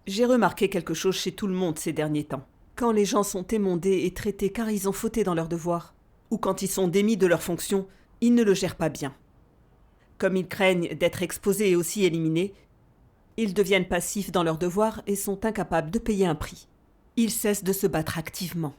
J'ai remarqué quelque chose chez tout le monde ces derniers temps. Quand les gens sont émondés et traités car ils ont fauté dans leurs devoirs, ou quand ils sont démis de leurs fonctions, ils ne le gèrent pas bien. Comme ils craignent d'être exposés et aussi éliminés, ils deviennent passifs dans leurs devoirs et sont incapables de payer un prix. Ils cessent de se battre activement.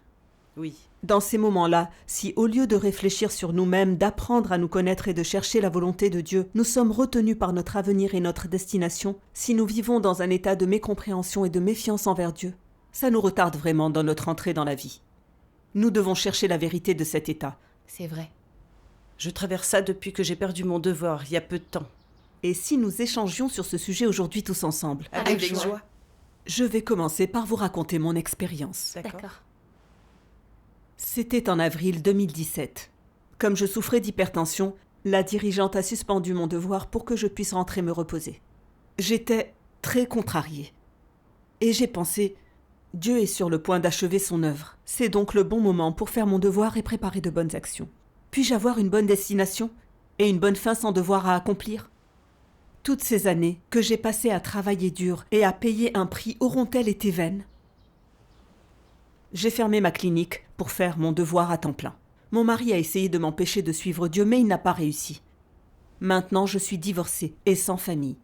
Oui. Dans ces moments-là, si au lieu de réfléchir sur nous-mêmes, d'apprendre à nous connaître et de chercher la volonté de Dieu, nous sommes retenus par notre avenir et notre destination, si nous vivons dans un état de mécompréhension et de méfiance envers Dieu, ça nous retarde vraiment dans notre entrée dans la vie. Nous devons chercher la vérité de cet état. C'est vrai. Je traverse ça depuis que j'ai perdu mon devoir, il y a peu de temps. Et si nous échangions sur ce sujet aujourd'hui tous ensemble? Avec joie. Je vais commencer par vous raconter mon expérience. D'accord. C'était en avril 2017. Comme je souffrais d'hypertension, la dirigeante a suspendu mon devoir pour que je puisse rentrer me reposer. J'étais très contrariée. Et j'ai pensé, Dieu est sur le point d'achever son œuvre. C'est donc le bon moment pour faire mon devoir et préparer de bonnes actions. Puis-je avoir une bonne destination et une bonne fin sans devoir à accomplir? Toutes ces années que j'ai passées à travailler dur et à payer un prix auront-elles été vaines? J'ai fermé ma clinique pour faire mon devoir à temps plein. Mon mari a essayé de m'empêcher de suivre Dieu, mais il n'a pas réussi. Maintenant, je suis divorcée et sans famille.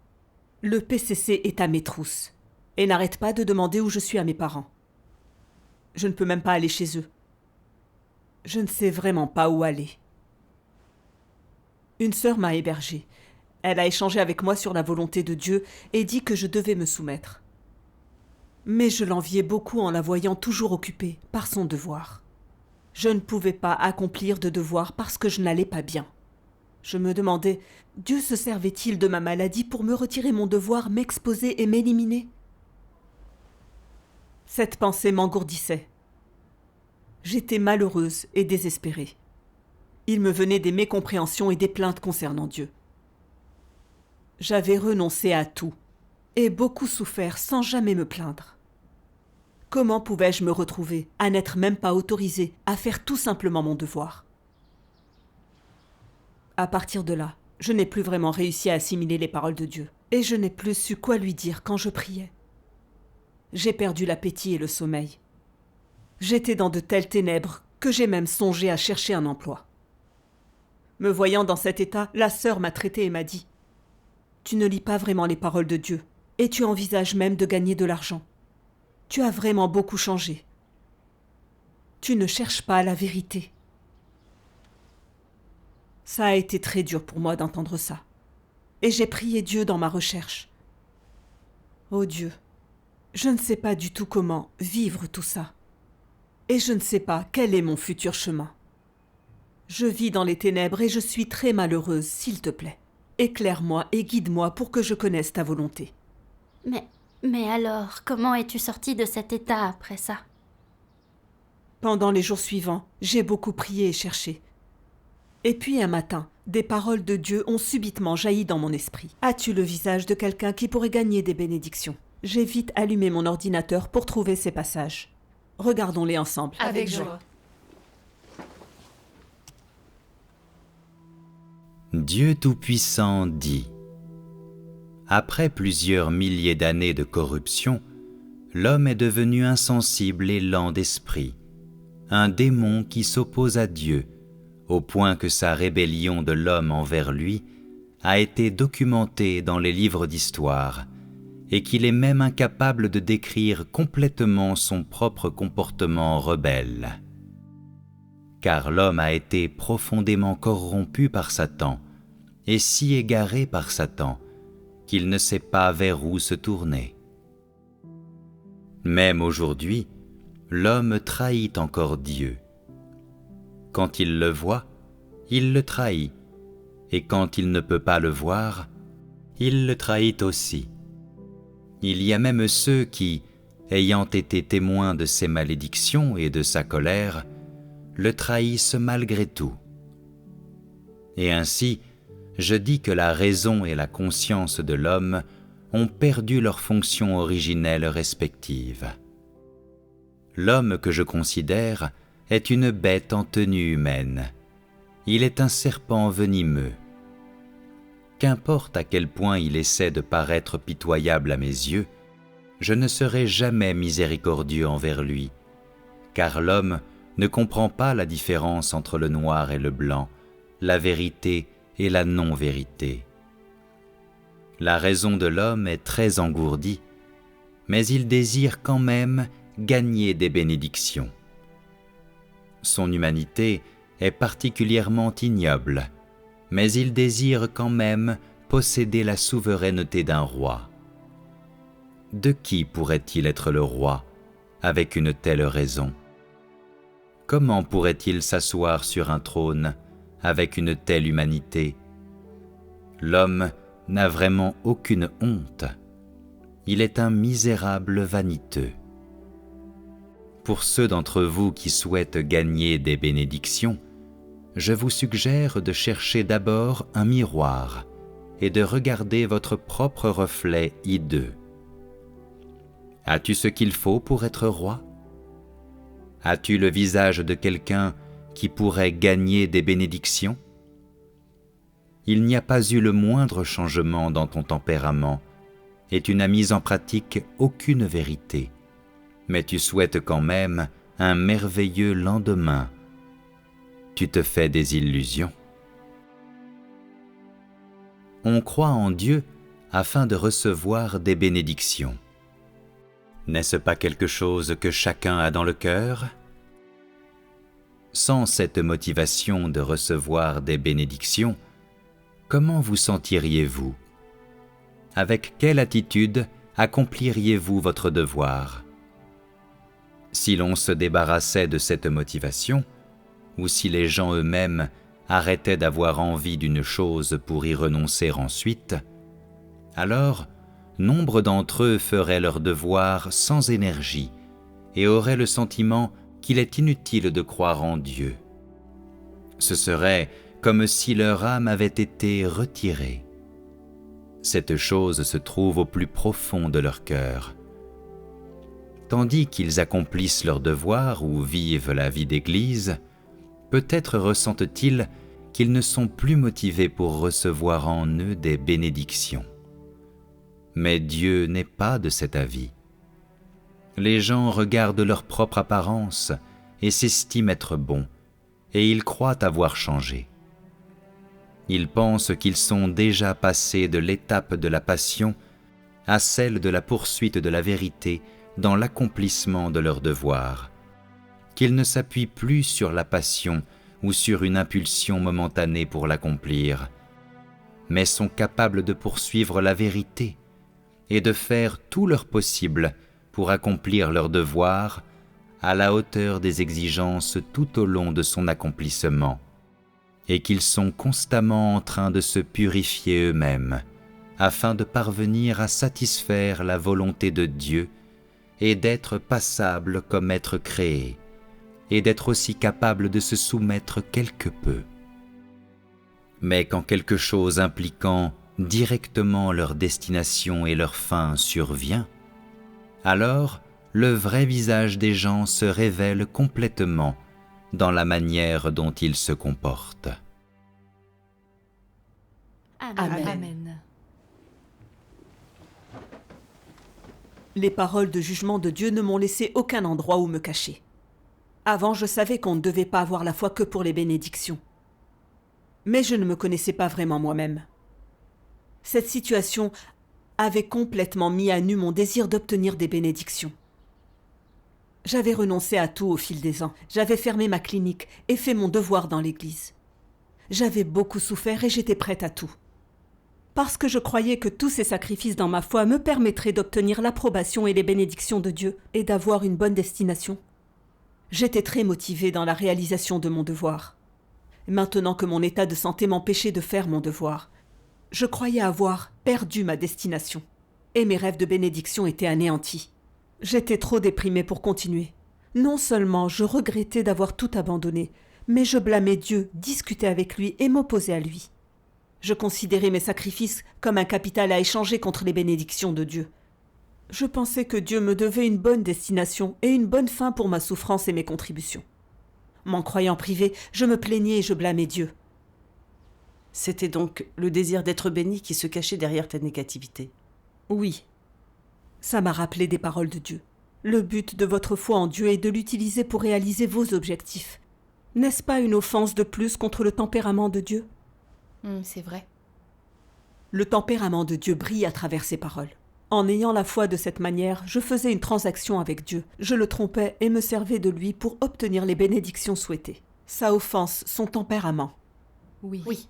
Le PCC est à mes trousses et n'arrête pas de demander où je suis à mes parents. Je ne peux même pas aller chez eux. Je ne sais vraiment pas où aller. Une sœur m'a hébergée. Elle a échangé avec moi sur la volonté de Dieu et dit que je devais me soumettre. Mais je l'enviais beaucoup en la voyant toujours occupée par son devoir. Je ne pouvais pas accomplir de devoir parce que je n'allais pas bien. Je me demandais, Dieu se servait-il de ma maladie pour me retirer mon devoir, m'exposer et m'éliminer? Cette pensée m'engourdissait. J'étais malheureuse et désespérée. Il me venait des mécompréhensions et des plaintes concernant Dieu. J'avais renoncé à tout et beaucoup souffert sans jamais me plaindre. Comment pouvais-je me retrouver à n'être même pas autorisée à faire tout simplement mon devoir? À partir de là, je n'ai plus vraiment réussi à assimiler les paroles de Dieu et je n'ai plus su quoi lui dire quand je priais. J'ai perdu l'appétit et le sommeil. J'étais dans de telles ténèbres que j'ai même songé à chercher un emploi. Me voyant dans cet état, la sœur m'a traitée et m'a dit « Tu ne lis pas vraiment les paroles de Dieu et tu envisages même de gagner de l'argent. Tu as vraiment beaucoup changé. Tu ne cherches pas la vérité. » Ça a été très dur pour moi d'entendre ça. Et j'ai prié Dieu dans ma recherche. Oh Dieu, je ne sais pas du tout comment vivre tout ça. Et je ne sais pas quel est mon futur chemin. Je vis dans les ténèbres et je suis très malheureuse, s'il te plaît. Éclaire-moi et guide-moi pour que je connaisse ta volonté. Mais alors, comment es-tu sortie de cet état après ça? Pendant les jours suivants, j'ai beaucoup prié et cherché. Et puis un matin, des paroles de Dieu ont subitement jailli dans mon esprit. As-tu le visage de quelqu'un qui pourrait gagner des bénédictions? J'ai vite allumé mon ordinateur pour trouver ces passages. Regardons-les ensemble. Avec joie. Dieu Tout-Puissant dit: Après plusieurs milliers d'années de corruption, l'homme est devenu insensible et lent d'esprit, un démon qui s'oppose à Dieu, au point que sa rébellion de l'homme envers lui a été documentée dans les livres d'histoire, et qu'il est même incapable de décrire complètement son propre comportement rebelle. Car l'homme a été profondément corrompu par Satan, et si égaré par Satan, qu'il ne sait pas vers où se tourner. Même aujourd'hui, l'homme trahit encore Dieu. Quand il le voit, il le trahit, et quand il ne peut pas le voir, il le trahit aussi. Il y a même ceux qui, ayant été témoins de ses malédictions et de sa colère, le trahissent malgré tout. Et ainsi, je dis que la raison et la conscience de l'homme ont perdu leurs fonctions originelles respectives. L'homme que je considère est une bête en tenue humaine. Il est un serpent venimeux. Qu'importe à quel point il essaie de paraître pitoyable à mes yeux, je ne serai jamais miséricordieux envers lui, car l'homme ne comprend pas la différence entre le noir et le blanc, la vérité et la non-vérité. La raison de l'homme est très engourdie, mais il désire quand même gagner des bénédictions. Son humanité est particulièrement ignoble, mais il désire quand même posséder la souveraineté d'un roi. De qui pourrait-il être le roi avec une telle raison? Comment pourrait-il s'asseoir sur un trône avec une telle humanité? L'homme n'a vraiment aucune honte. Il est un misérable vaniteux. Pour ceux d'entre vous qui souhaitent gagner des bénédictions, je vous suggère de chercher d'abord un miroir et de regarder votre propre reflet hideux. As-tu ce qu'il faut pour être roi? As-tu le visage de quelqu'un qui pourrait gagner des bénédictions? Il n'y a pas eu le moindre changement dans ton tempérament et tu n'as mis en pratique aucune vérité, mais tu souhaites quand même un merveilleux lendemain. Tu te fais des illusions. On croit en Dieu afin de recevoir des bénédictions. N'est-ce pas quelque chose que chacun a dans le cœur? Sans cette motivation de recevoir des bénédictions, comment vous sentiriez-vous? Avec quelle attitude accompliriez-vous votre devoir? Si l'on se débarrassait de cette motivation, ou si les gens eux-mêmes arrêtaient d'avoir envie d'une chose pour y renoncer ensuite, alors nombre d'entre eux feraient leur devoir sans énergie et auraient le sentiment qu'il est inutile de croire en Dieu. Ce serait comme si leur âme avait été retirée. Cette chose se trouve au plus profond de leur cœur. Tandis qu'ils accomplissent leur devoir ou vivent la vie d'Église, peut-être ressentent-ils qu'ils ne sont plus motivés pour recevoir en eux des bénédictions. Mais Dieu n'est pas de cet avis. Les gens regardent leur propre apparence et s'estiment être bons, et ils croient avoir changé. Ils pensent qu'ils sont déjà passés de l'étape de la passion à celle de la poursuite de la vérité dans l'accomplissement de leur devoir, qu'ils ne s'appuient plus sur la passion ou sur une impulsion momentanée pour l'accomplir, mais sont capables de poursuivre la vérité et de faire tout leur possible pour accomplir leur devoir à la hauteur des exigences tout au long de son accomplissement, et qu'ils sont constamment en train de se purifier eux-mêmes afin de parvenir à satisfaire la volonté de Dieu et d'être passables comme être créés, et d'être aussi capables de se soumettre quelque peu. Mais quand quelque chose impliquant directement leur destination et leur fin survient, alors le vrai visage des gens se révèle complètement dans la manière dont ils se comportent. Amen. Amen. Les paroles de jugement de Dieu ne m'ont laissé aucun endroit où me cacher. Avant, je savais qu'on ne devait pas avoir la foi que pour les bénédictions. Mais je ne me connaissais pas vraiment moi-même. Cette situation avait complètement mis à nu mon désir d'obtenir des bénédictions. J'avais renoncé à tout au fil des ans. J'avais fermé ma clinique et fait mon devoir dans l'église. J'avais beaucoup souffert et j'étais prête à tout. Parce que je croyais que tous ces sacrifices dans ma foi me permettraient d'obtenir l'approbation et les bénédictions de Dieu et d'avoir une bonne destination. J'étais très motivée dans la réalisation de mon devoir. Maintenant que mon état de santé m'empêchait de faire mon devoir, je croyais avoir perdu ma destination et mes rêves de bénédiction étaient anéantis. J'étais trop déprimée pour continuer. Non seulement je regrettais d'avoir tout abandonné, mais je blâmais Dieu, discutais avec lui et m'opposais à lui. Je considérais mes sacrifices comme un capital à échanger contre les bénédictions de Dieu. Je pensais que Dieu me devait une bonne destination et une bonne fin pour ma souffrance et mes contributions. M'en croyant privé, je me plaignais et je blâmais Dieu. C'était donc le désir d'être béni qui se cachait derrière ta négativité. Oui. Ça m'a rappelé des paroles de Dieu. Le but de votre foi en Dieu est de l'utiliser pour réaliser vos objectifs. N'est-ce pas une offense de plus contre le tempérament de Dieu ? C'est vrai. Le tempérament de Dieu brille à travers ses paroles. En ayant la foi de cette manière, je faisais une transaction avec Dieu. Je le trompais et me servais de lui pour obtenir les bénédictions souhaitées. Ça offense son tempérament. Oui.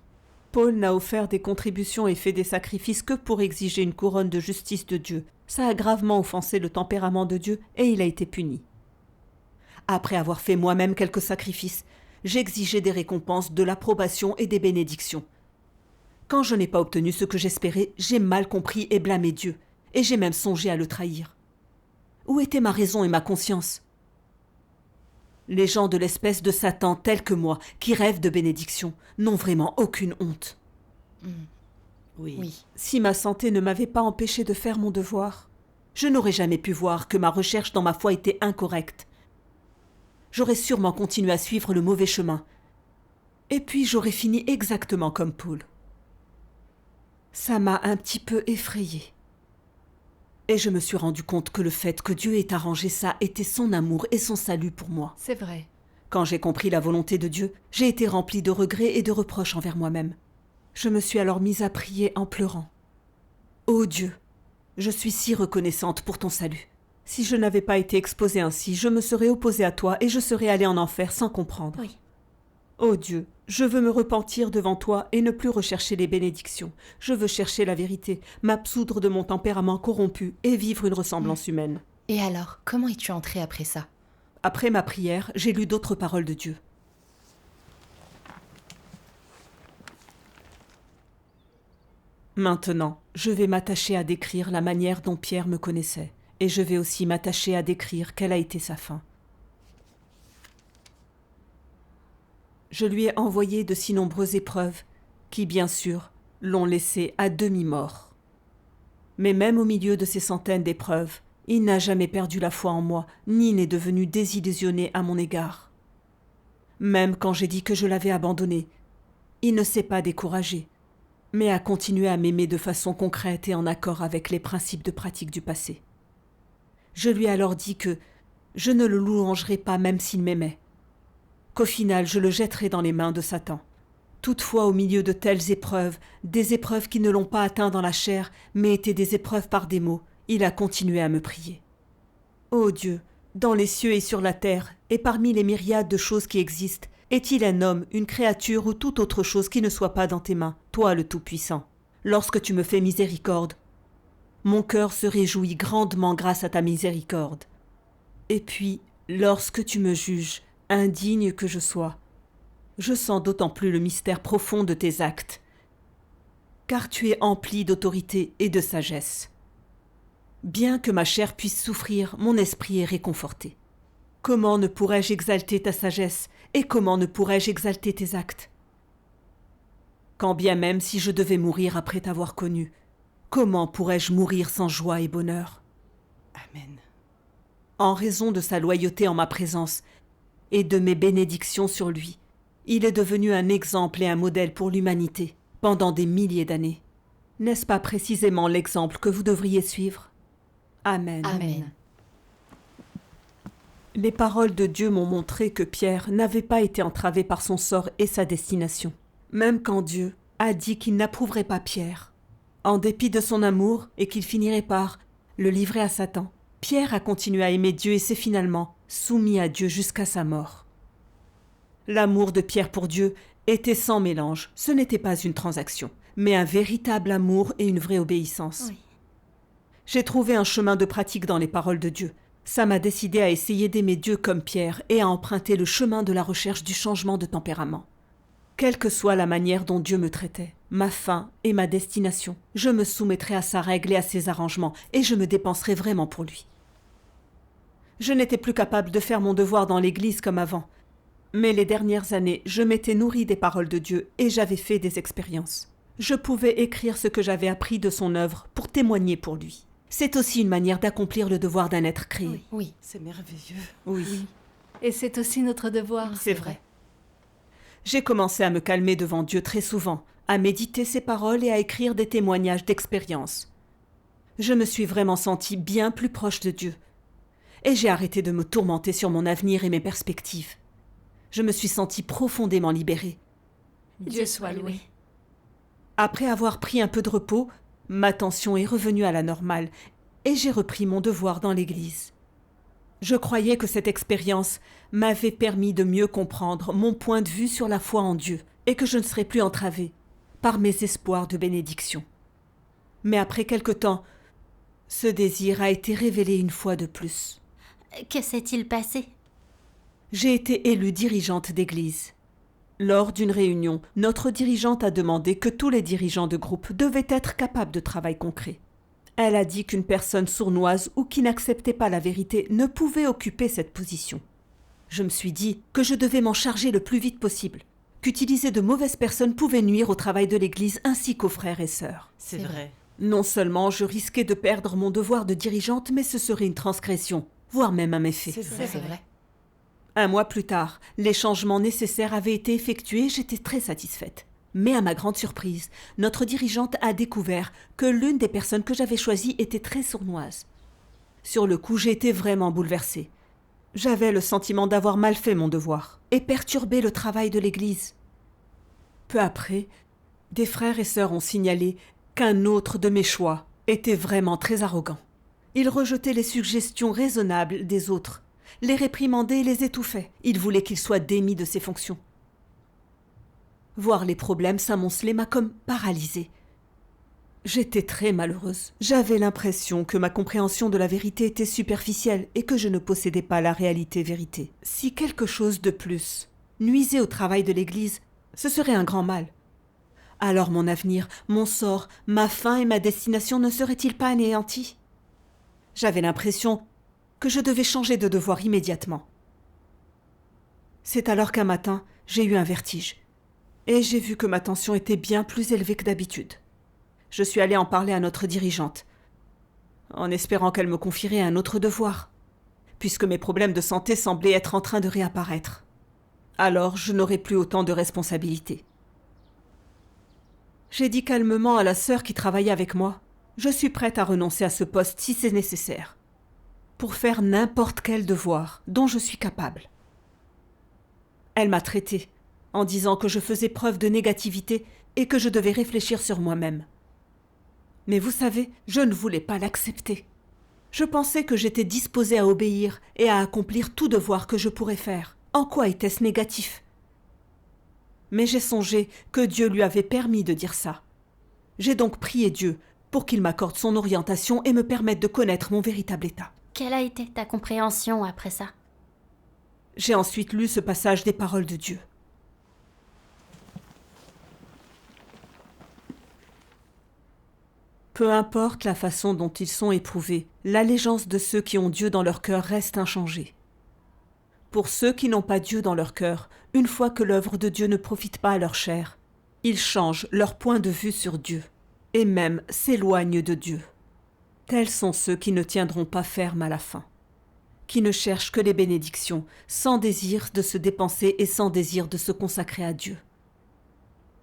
Paul n'a offert des contributions et fait des sacrifices que pour exiger une couronne de justice de Dieu. Ça a gravement offensé le tempérament de Dieu et il a été puni. Après avoir fait moi-même quelques sacrifices, j'exigeais des récompenses, de l'approbation et des bénédictions. Quand je n'ai pas obtenu ce que j'espérais, j'ai mal compris et blâmé Dieu, et j'ai même songé à le trahir. Où était ma raison et ma conscience ? Les gens de l'espèce de Satan tels que moi, qui rêvent de bénédictions, n'ont vraiment aucune honte. Oui. Si ma santé ne m'avait pas empêché de faire mon devoir, je n'aurais jamais pu voir que ma recherche dans ma foi était incorrecte. J'aurais sûrement continué à suivre le mauvais chemin. Et puis j'aurais fini exactement comme Paul. Ça m'a un petit peu effrayée. Et je me suis rendu compte que le fait que Dieu ait arrangé ça était son amour et son salut pour moi. C'est vrai. Quand j'ai compris la volonté de Dieu, j'ai été remplie de regrets et de reproches envers moi-même. Je me suis alors mise à prier en pleurant. Ô Dieu, je suis si reconnaissante pour ton salut. Si je n'avais pas été exposée ainsi, je me serais opposée à toi et je serais allée en enfer sans comprendre. Oui. Ô Dieu, je veux me repentir devant toi et ne plus rechercher les bénédictions. Je veux chercher la vérité, m'absoudre de mon tempérament corrompu et vivre une ressemblance humaine. Et alors, comment es-tu entrée après ça? Après ma prière, j'ai lu d'autres paroles de Dieu. Maintenant, je vais m'attacher à décrire la manière dont Pierre me connaissait, et je vais aussi m'attacher à décrire quelle a été sa fin. Je lui ai envoyé de si nombreuses épreuves qui, bien sûr, l'ont laissé à demi-mort. Mais même au milieu de ces centaines d'épreuves, il n'a jamais perdu la foi en moi, ni n'est devenu désillusionné à mon égard. Même quand j'ai dit que je l'avais abandonné, il ne s'est pas découragé, mais a continué à m'aimer de façon concrète et en accord avec les principes de pratique du passé. Je lui ai alors dit que je ne le louangerais pas même s'il m'aimait, qu'au final je le jetterais dans les mains de Satan. Toutefois, au milieu de telles épreuves, des épreuves qui ne l'ont pas atteint dans la chair, mais étaient des épreuves par des mots, il a continué à me prier. Ô Dieu, dans les cieux et sur la terre, et parmi les myriades de choses qui existent, est-il un homme, une créature ou toute autre chose qui ne soit pas dans tes mains, toi le Tout-Puissant? Lorsque tu me fais miséricorde, mon cœur se réjouit grandement grâce à ta miséricorde. Et puis, lorsque tu me juges, indigne que je sois, je sens d'autant plus le mystère profond de tes actes, car tu es empli d'autorité et de sagesse. Bien que ma chair puisse souffrir, mon esprit est réconforté. Comment ne pourrais-je exalter ta sagesse, et comment ne pourrais-je exalter tes actes? Quand bien même si je devais mourir après t'avoir connu, comment pourrais-je mourir sans joie et bonheur? Amen. En raison de sa loyauté en ma présence et de mes bénédictions sur lui, il est devenu un exemple et un modèle pour l'humanité pendant des milliers d'années. N'est-ce pas précisément l'exemple que vous devriez suivre? Amen. Amen. Les paroles de Dieu m'ont montré que Pierre n'avait pas été entravé par son sort et sa destination, même quand Dieu a dit qu'il n'approuverait pas Pierre. En dépit de son amour et qu'il finirait par le livrer à Satan, Pierre a continué à aimer Dieu et s'est finalement soumis à Dieu jusqu'à sa mort. L'amour de Pierre pour Dieu était sans mélange, ce n'était pas une transaction, mais un véritable amour et une vraie obéissance. Oui. J'ai trouvé un chemin de pratique dans les paroles de Dieu. Ça m'a décidé à essayer d'aimer Dieu comme Pierre et à emprunter le chemin de la recherche du changement de tempérament. Quelle que soit la manière dont Dieu me traitait, ma fin et ma destination, je me soumettrai à sa règle et à ses arrangements et je me dépenserai vraiment pour lui. Je n'étais plus capable de faire mon devoir dans l'église comme avant, mais les dernières années, je m'étais nourrie des paroles de Dieu et j'avais fait des expériences. Je pouvais écrire ce que j'avais appris de son œuvre pour témoigner pour lui. C'est aussi une manière d'accomplir le devoir d'un être créé. Oui. C'est merveilleux. Oui. Et c'est aussi notre devoir. C'est vrai. J'ai commencé à me calmer devant Dieu très souvent, à méditer ses paroles et à écrire des témoignages d'expérience. je me suis vraiment sentie bien plus proche de Dieu. Et j'ai arrêté de me tourmenter sur mon avenir et mes perspectives. Je me suis sentie profondément libérée. Dieu soit loué. Après avoir pris un peu de repos, ma tension est revenue à la normale et j'ai repris mon devoir dans l'église. Je croyais que cette expérience m'avait permis de mieux comprendre mon point de vue sur la foi en Dieu et que je ne serais plus entravée par mes espoirs de bénédiction. Mais après quelque temps, ce désir a été révélé une fois de plus. Que s'est-il passé? J'ai été élue dirigeante d'église. Lors d'une réunion, notre dirigeante a demandé que tous les dirigeants de groupe devaient être capables de travail concret. Elle a dit qu'une personne sournoise ou qui n'acceptait pas la vérité ne pouvait occuper cette position. Je me suis dit que je devais m'en charger le plus vite possible, qu'utiliser de mauvaises personnes pouvait nuire au travail de l'Église ainsi qu'aux frères et sœurs. C'est vrai. Non seulement je risquais de perdre mon devoir de dirigeante, mais ce serait une transgression, voire même un méfait. C'est vrai. Un mois plus tard, les changements nécessaires avaient été effectués et j'étais très satisfaite. Mais à ma grande surprise, notre dirigeante a découvert que l'une des personnes que j'avais choisies était très sournoise. Sur le coup, j'ai été vraiment bouleversée. J'avais le sentiment d'avoir mal fait mon devoir et perturbé le travail de l'Église. Peu après, des frères et sœurs ont signalé qu'un autre de mes choix était vraiment très arrogant. Il rejetait les suggestions raisonnables des autres, les réprimandait et les étouffait. Il voulait qu'il soit démis de ses fonctions. Voir les problèmes s'amonceler m'a comme paralysée. J'étais très malheureuse. J'avais l'impression que ma compréhension de la vérité était superficielle et que je ne possédais pas la réalité-vérité. Si quelque chose de plus nuisait au travail de l'Église, ce serait un grand mal. Alors mon avenir, mon sort, ma fin et ma destination ne seraient-ils pas anéantis? J'avais l'impression que je devais changer de devoir immédiatement. C'est alors qu'un matin, j'ai eu un vertige. Et j'ai vu que ma tension était bien plus élevée que d'habitude. Je suis allée en parler à notre dirigeante, en espérant qu'elle me confierait un autre devoir, puisque mes problèmes de santé semblaient être en train de réapparaître. Alors je n'aurais plus autant de responsabilités. J'ai dit calmement à la sœur qui travaillait avec moi, « Je suis prête à renoncer à ce poste si c'est nécessaire, pour faire n'importe quel devoir dont je suis capable. » Elle m'a traitée en disant que je faisais preuve de négativité et que je devais réfléchir sur moi-même. Mais vous savez, je ne voulais pas l'accepter. Je pensais que j'étais disposée à obéir et à accomplir tout devoir que je pourrais faire. En quoi était-ce négatif? Mais j'ai songé que Dieu lui avait permis de dire ça. J'ai donc prié Dieu pour qu'il m'accorde son orientation et me permette de connaître mon véritable état. Quelle a été ta compréhension après ça? J'ai ensuite lu ce passage des paroles de Dieu. Peu importe la façon dont ils sont éprouvés, l'allégeance de ceux qui ont Dieu dans leur cœur reste inchangée. Pour ceux qui n'ont pas Dieu dans leur cœur, une fois que l'œuvre de Dieu ne profite pas à leur chair, ils changent leur point de vue sur Dieu, et même s'éloignent de Dieu. Tels sont ceux qui ne tiendront pas ferme à la fin, qui ne cherchent que les bénédictions, sans désir de se dépenser et sans désir de se consacrer à Dieu.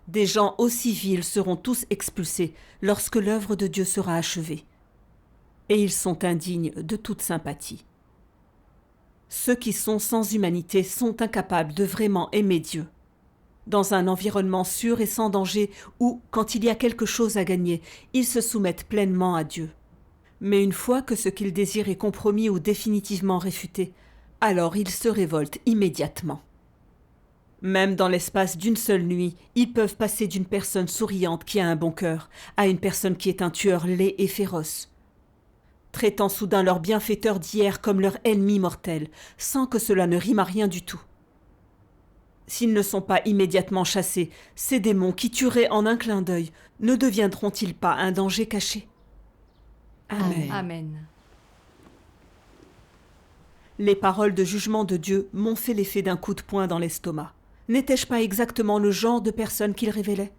Des gens aussi vils seront tous expulsés lorsque l'œuvre de Dieu sera achevée. Et ils sont indignes de toute sympathie. Ceux qui sont sans humanité sont incapables de vraiment aimer Dieu. Dans un environnement sûr et sans danger où, quand il y a quelque chose à gagner, ils se soumettent pleinement à Dieu. Mais une fois que ce qu'ils désirent est compromis ou définitivement réfuté, alors ils se révoltent immédiatement. Même dans l'espace d'une seule nuit, ils peuvent passer d'une personne souriante qui a un bon cœur à une personne qui est un tueur laid et féroce, traitant soudain leur bienfaiteur d'hier comme leur ennemi mortel, sans que cela ne rime à rien du tout. S'ils ne sont pas immédiatement chassés, ces démons qui tueraient en un clin d'œil ne deviendront-ils pas un danger caché? Amen. Amen. Les paroles de jugement de Dieu m'ont fait l'effet d'un coup de poing dans l'estomac. N'étais-je pas exactement le genre de personne qu'il révélait?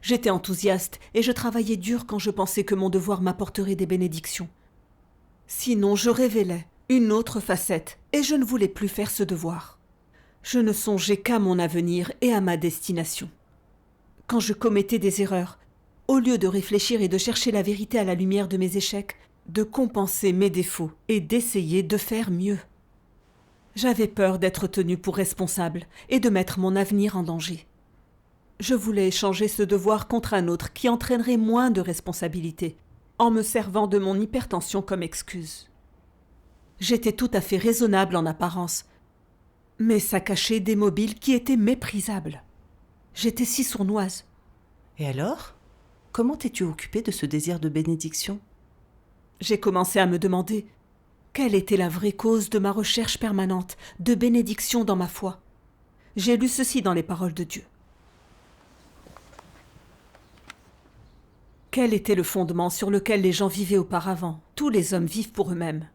J'étais enthousiaste et je travaillais dur quand je pensais que mon devoir m'apporterait des bénédictions. Sinon, je révélais une autre facette et je ne voulais plus faire ce devoir. Je ne songeais qu'à mon avenir et à ma destination. Quand je commettais des erreurs, au lieu de réfléchir et de chercher la vérité à la lumière de mes échecs, de compenser mes défauts et d'essayer de faire mieux. J'avais peur d'être tenue pour responsable et de mettre mon avenir en danger. Je voulais échanger ce devoir contre un autre qui entraînerait moins de responsabilité, en me servant de mon hypertension comme excuse. J'étais tout à fait raisonnable en apparence, mais ça cachait des mobiles qui étaient méprisables. J'étais si sournoise. Et alors? Comment t'es-tu occupée de ce désir de bénédiction? J'ai commencé à me demander quelle était la vraie cause de ma recherche permanente de bénédiction dans ma foi. J'ai lu ceci dans les paroles de Dieu. Quel était le fondement sur lequel les gens vivaient auparavant? Tous les hommes vivent pour eux-mêmes.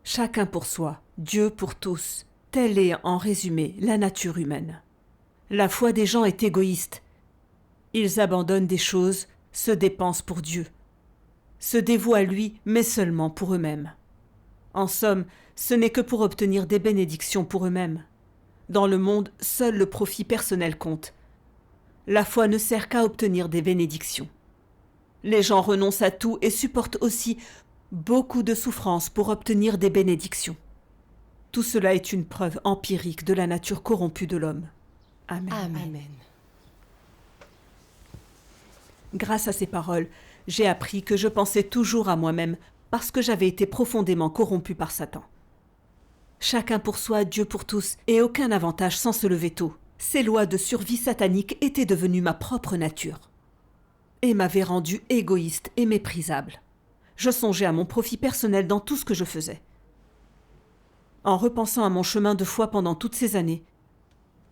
Chacun pour soi, Dieu pour tous. Telle est, en résumé, la nature humaine. La foi des gens est égoïste. Ils abandonnent des choses, se dépensent pour Dieu, se dévouent à lui, mais seulement pour eux-mêmes. En somme, ce n'est que pour obtenir des bénédictions pour eux-mêmes. Dans le monde, seul le profit personnel compte. La foi ne sert qu'à obtenir des bénédictions. Les gens renoncent à tout et supportent aussi beaucoup de souffrances pour obtenir des bénédictions. Tout cela est une preuve empirique de la nature corrompue de l'homme. Amen. Amen. Grâce à ces paroles, j'ai appris que je pensais toujours à moi-même parce que j'avais été profondément corrompu par Satan. Chacun pour soi, Dieu pour tous, et aucun avantage sans se lever tôt. Ces lois de survie satanique étaient devenues ma propre nature et m'avaient rendu égoïste et méprisable. Je songeais à mon profit personnel dans tout ce que je faisais. En repensant à mon chemin de foi pendant toutes ces années,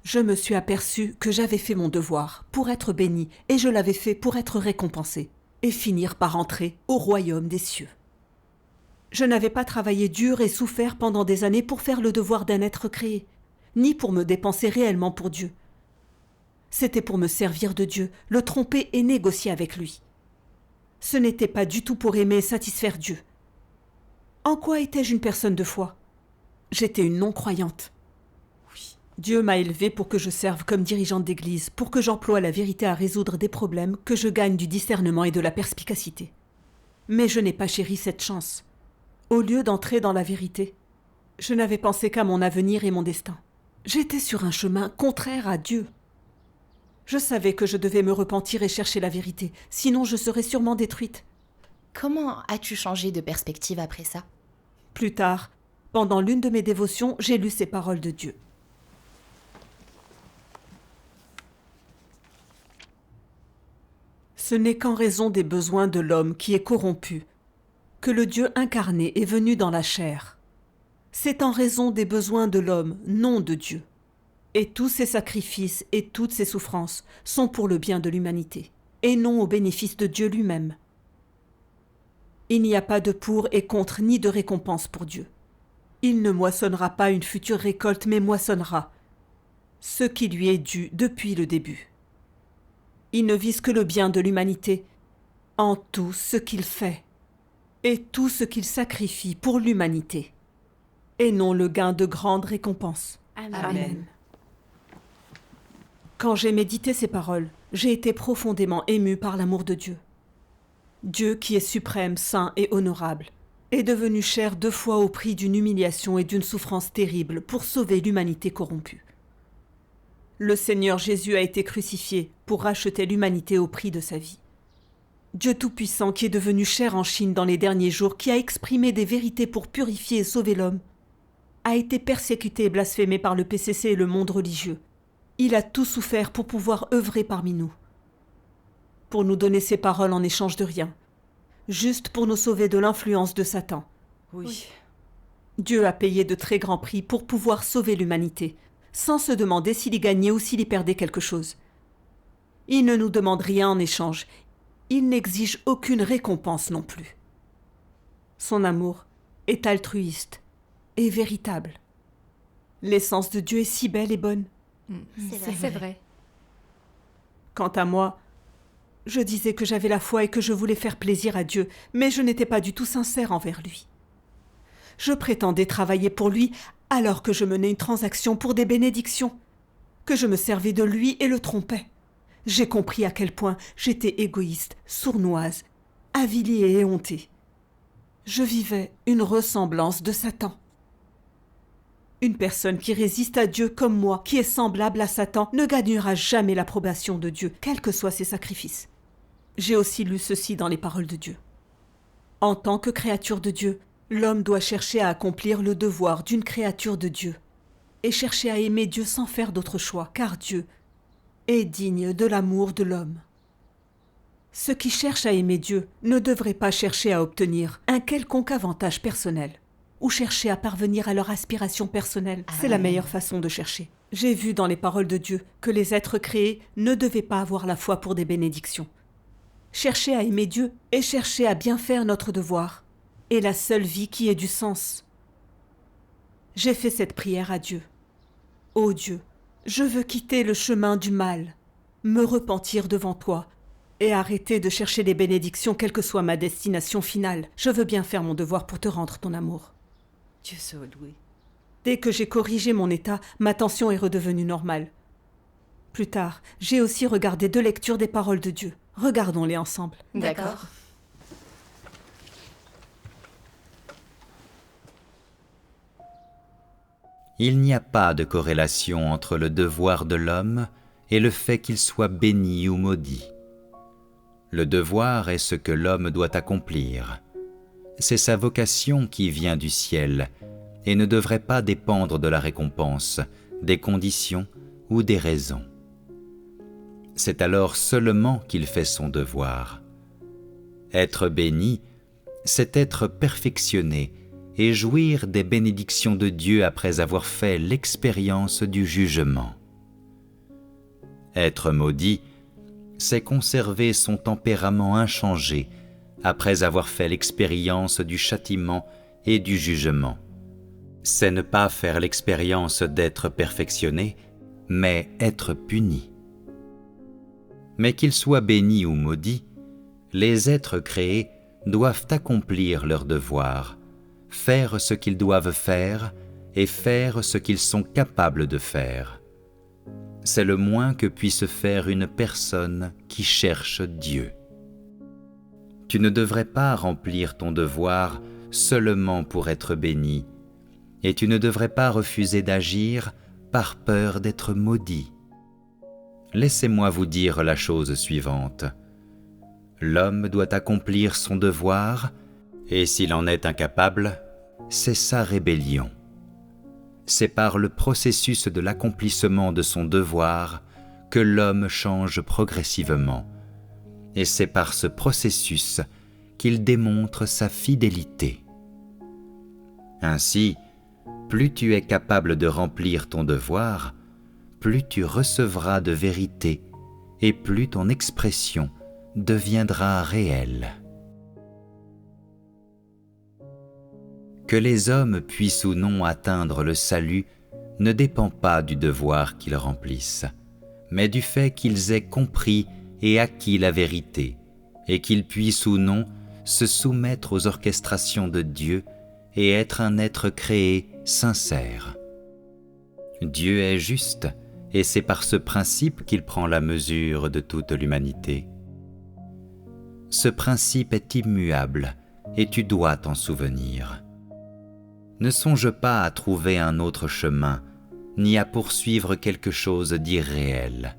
je me suis aperçu que j'avais fait mon devoir pour être béni et je l'avais fait pour être récompensé et finir par entrer au royaume des cieux. Je n'avais pas travaillé dur et souffert pendant des années pour faire le devoir d'un être créé, ni pour me dépenser réellement pour Dieu. C'était pour me servir de Dieu, le tromper et négocier avec lui. Ce n'était pas du tout pour aimer et satisfaire Dieu. En quoi étais-je une personne de foi? J'étais une non-croyante. Oui. Dieu m'a élevée pour que je serve comme dirigeante d'église, pour que j'emploie la vérité à résoudre des problèmes, que je gagne du discernement et de la perspicacité. Mais je n'ai pas chéri cette chance. Au lieu d'entrer dans la vérité, je n'avais pensé qu'à mon avenir et mon destin. J'étais sur un chemin contraire à Dieu. Je savais que je devais me repentir et chercher la vérité, sinon je serais sûrement détruite. Comment as-tu changé de perspective après ça? Plus tard, pendant l'une de mes dévotions, j'ai lu ces paroles de Dieu. Ce n'est qu'en raison des besoins de l'homme qui est corrompu que le Dieu incarné est venu dans la chair. C'est en raison des besoins de l'homme, non de Dieu. Et tous ses sacrifices et toutes ses souffrances sont pour le bien de l'humanité, et non au bénéfice de Dieu lui-même. Il n'y a pas de pour et contre ni de récompense pour Dieu. Il ne moissonnera pas une future récolte, mais moissonnera ce qui lui est dû depuis le début. Il ne vise que le bien de l'humanité en tout ce qu'il fait et tout ce qu'il sacrifie pour l'humanité, et non le gain de grandes récompenses. Amen. Quand j'ai médité ces paroles, j'ai été profondément ému par l'amour de Dieu. Dieu qui est suprême, saint et honorable, est devenu chair 2 fois au prix d'une humiliation et d'une souffrance terrible pour sauver l'humanité corrompue. Le Seigneur Jésus a été crucifié pour racheter l'humanité au prix de sa vie. Dieu Tout-Puissant qui est devenu chair en Chine dans les derniers jours, qui a exprimé des vérités pour purifier et sauver l'homme, a été persécuté et blasphémé par le PCC et le monde religieux. Il a tout souffert pour pouvoir œuvrer parmi nous, pour nous donner ses paroles en échange de rien, juste pour nous sauver de l'influence de Satan. Oui. Dieu a payé de très grands prix pour pouvoir sauver l'humanité, sans se demander s'il y gagnait ou s'il y perdait quelque chose. Il ne nous demande rien en échange. Il n'exige aucune récompense non plus. Son amour est altruiste et véritable. L'essence de Dieu est si belle et bonne. C'est vrai. Quant à moi, je disais que j'avais la foi et que je voulais faire plaisir à Dieu, mais je n'étais pas du tout sincère envers lui. Je prétendais travailler pour lui alors que je menais une transaction pour des bénédictions, que je me servais de lui et le trompais. j'ai compris à quel point j'étais égoïste, sournoise, avilie et éhontée. Je vivais une ressemblance de Satan. Une personne qui résiste à Dieu comme moi, qui est semblable à Satan, ne gagnera jamais l'approbation de Dieu, quels que soient ses sacrifices. J'ai aussi lu ceci dans les paroles de Dieu. En tant que créature de Dieu, l'homme doit chercher à accomplir le devoir d'une créature de Dieu et chercher à aimer Dieu sans faire d'autre choix, car Dieu est digne de l'amour de l'homme. Ceux qui cherchent à aimer Dieu ne devraient pas chercher à obtenir un quelconque avantage personnel ou chercher à parvenir à leur aspiration personnelle. C'est la meilleure façon de chercher. J'ai vu dans les paroles de Dieu que les êtres créés ne devaient pas avoir la foi pour des bénédictions. Chercher à aimer Dieu et chercher à bien faire notre devoir est la seule vie qui ait du sens. J'ai fait cette prière à Dieu. Ô Dieu, je veux quitter le chemin du mal, me repentir devant toi et arrêter de chercher les bénédictions quelle que soit ma destination finale. Je veux bien faire mon devoir pour te rendre ton amour. Dieu soit loué. Dès que j'ai corrigé mon état, ma tension est redevenue normale. Plus tard, j'ai aussi regardé 2 lectures des paroles de Dieu. Regardons-les ensemble. D'accord. Il n'y a pas de corrélation entre le devoir de l'homme et le fait qu'il soit béni ou maudit. Le devoir est ce que l'homme doit accomplir. C'est sa vocation qui vient du ciel et ne devrait pas dépendre de la récompense, des conditions ou des raisons. C'est alors seulement qu'il fait son devoir. Être béni, c'est être perfectionné et jouir des bénédictions de Dieu après avoir fait l'expérience du jugement. Être maudit, c'est conserver son tempérament inchangé après avoir fait l'expérience du châtiment et du jugement. C'est ne pas faire l'expérience d'être perfectionné, mais être puni. Mais qu'ils soient bénis ou maudits, les êtres créés doivent accomplir leur devoir, faire ce qu'ils doivent faire et faire ce qu'ils sont capables de faire. C'est le moins que puisse faire une personne qui cherche Dieu. Tu ne devrais pas remplir ton devoir seulement pour être béni, et tu ne devrais pas refuser d'agir par peur d'être maudit. Laissez-moi vous dire la chose suivante. L'homme doit accomplir son devoir, et s'il en est incapable, c'est sa rébellion. C'est par le processus de l'accomplissement de son devoir que l'homme change progressivement, et c'est par ce processus qu'il démontre sa fidélité. Ainsi, plus tu es capable de remplir ton devoir, plus tu recevras de vérité et plus ton expression deviendra réelle. Que les hommes puissent ou non atteindre le salut ne dépend pas du devoir qu'ils remplissent, mais du fait qu'ils aient compris et acquis la vérité, et qu'ils puissent ou non se soumettre aux orchestrations de Dieu et être un être créé sincère. Dieu est juste, et c'est par ce principe qu'il prend la mesure de toute l'humanité. Ce principe est immuable, et tu dois t'en souvenir. Ne songe pas à trouver un autre chemin, ni à poursuivre quelque chose d'irréel.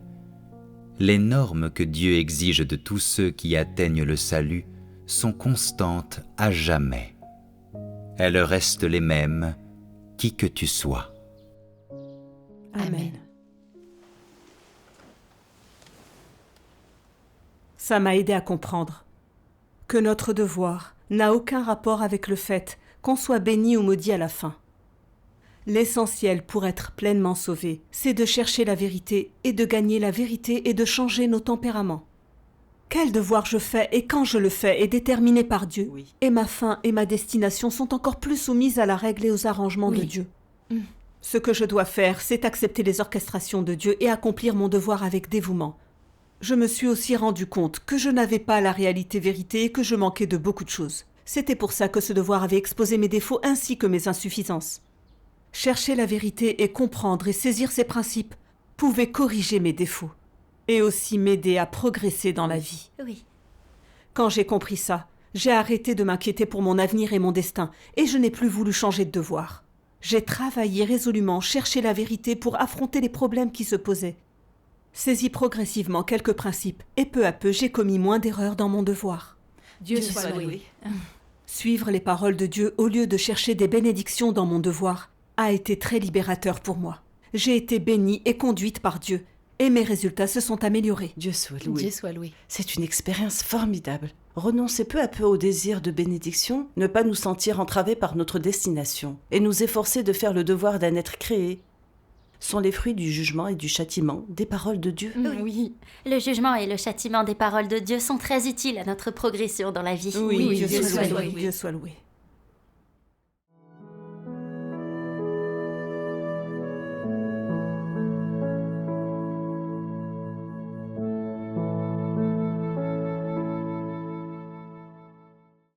Les normes que Dieu exige de tous ceux qui atteignent le salut sont constantes à jamais. Elles restent les mêmes, qui que tu sois. Amen. Ça m'a aidé à comprendre que notre devoir n'a aucun rapport avec le fait qu'on soit béni ou maudit à la fin. L'essentiel pour être pleinement sauvé, c'est de chercher la vérité et de gagner la vérité et de changer nos tempéraments. Quel devoir je fais et quand je le fais est déterminé par Dieu, Oui. et ma fin et ma destination sont encore plus soumises à la règle et aux arrangements de Dieu. Ce que je dois faire, c'est accepter les orchestrations de Dieu et accomplir mon devoir avec dévouement. Je me suis aussi rendu compte que je n'avais pas la réalité vérité et que je manquais de beaucoup de choses. C'était pour ça que ce devoir avait exposé mes défauts ainsi que mes insuffisances. Chercher la vérité et comprendre et saisir ses principes pouvait corriger mes défauts. et aussi m'aider à progresser dans la vie. Oui. Quand j'ai compris ça, j'ai arrêté de m'inquiéter pour mon avenir et mon destin, et je n'ai plus voulu changer de devoir. J'ai travaillé résolument, cherché la vérité pour affronter les problèmes qui se posaient. Saisi progressivement quelques principes, et peu à peu j'ai commis moins d'erreurs dans mon devoir. Dieu soit loué. Suivre les paroles de Dieu au lieu de chercher des bénédictions dans mon devoir a été très libérateur pour moi. J'ai été bénie et conduite par Dieu, et mes résultats se sont améliorés. Dieu soit loué. Dieu soit loué. C'est une expérience formidable. Renoncer peu à peu au désir de bénédiction, ne pas nous sentir entravés par notre destination, et nous efforcer de faire le devoir d'un être créé, sont les fruits du jugement et du châtiment des paroles de Dieu. Oui. Le jugement et le châtiment des paroles de Dieu sont très utiles à notre progression dans la vie. Oui, Oui, Dieu Dieu soit soit loué. loué. Dieu soit loué.